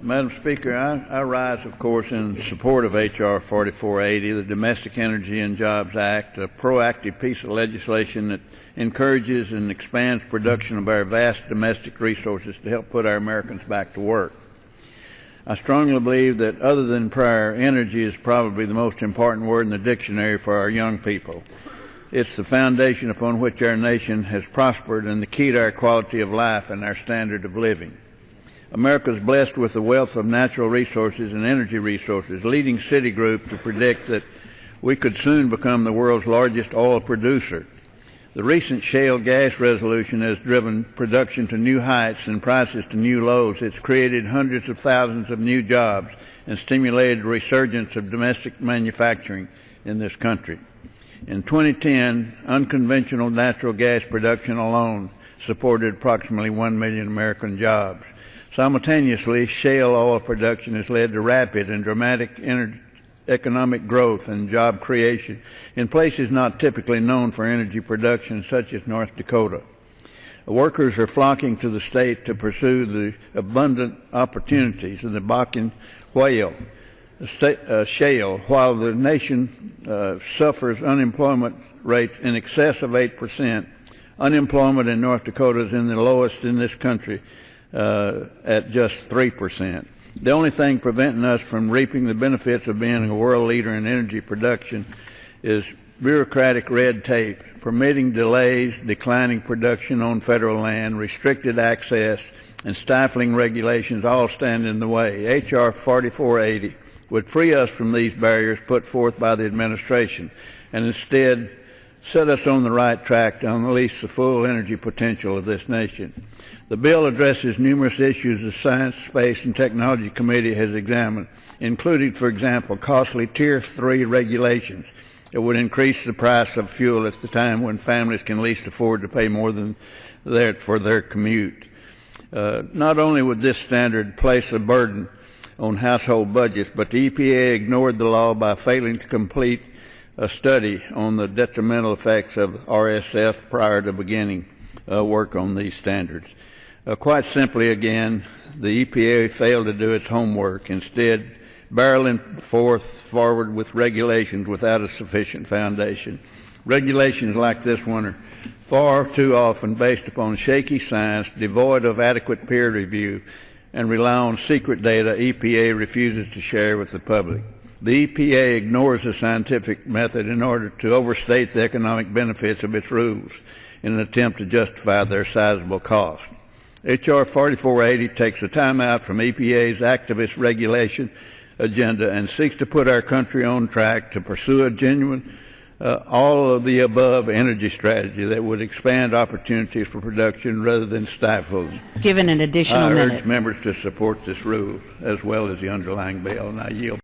Madam Speaker, I rise, of course, in support of H.R. 4480, the Domestic Energy and Jobs Act, a proactive piece of legislation that encourages and expands production of our vast domestic resources to help put our Americans back to work. I strongly believe that, other than prayer, energy is probably the most important word in the dictionary for our young people. It's the foundation upon which our nation has prospered and the key to our quality of life and our standard of living. America is blessed with the wealth of natural resources and energy resources, leading Citigroup to predict that we could soon become the world's largest oil producer. The recent shale gas resolution has driven production to new heights and prices to new lows. It's created hundreds of thousands of new jobs and stimulated a resurgence of domestic manufacturing in this country. In 2010, unconventional natural gas production alone supported approximately 1 million American jobs. Simultaneously, shale oil production has led to rapid and dramatic economic growth and job creation in places not typically known for energy production, such as North Dakota. Workers are flocking to the state to pursue the abundant opportunities in the Bakken shale, while the nation suffers unemployment rates in excess of 8%. Unemployment in North Dakota is in the lowest in this country, at just 3%. The only thing preventing us from reaping the benefits of being a world leader in energy production is bureaucratic red tape, permitting delays, declining production on federal land, restricted access, and stifling regulations all stand in the way. H.R. 4480 would free us from these barriers put forth by the administration and instead set us on the right track to unleash the full energy potential of this nation. The bill addresses numerous issues the Science, Space, and Technology Committee has examined, including, for example, costly Tier 3 regulations that would increase the price of fuel at the time when families can least afford to pay more than that for their commute. Not only would this standard place a burden on household budgets, but the EPA ignored the law by failing to complete a study on the detrimental effects of RSF prior to beginning work on these standards. Quite simply, again, the EPA failed to do its homework, instead barreling forward with regulations without a sufficient foundation. Regulations like this one are far too often based upon shaky science, devoid of adequate peer review, and rely on secret data EPA refuses to share with the public. The EPA ignores the scientific method in order to overstate the economic benefits of its rules in an attempt to justify their sizable cost. H.R. 4480 takes the time out from EPA's activist regulation agenda and seeks to put our country on track to pursue a genuine, all of the above energy strategy that would expand opportunities for production rather than stifle them. Given an additional minute. I urge members to support this rule as well as the underlying bill, and I yield.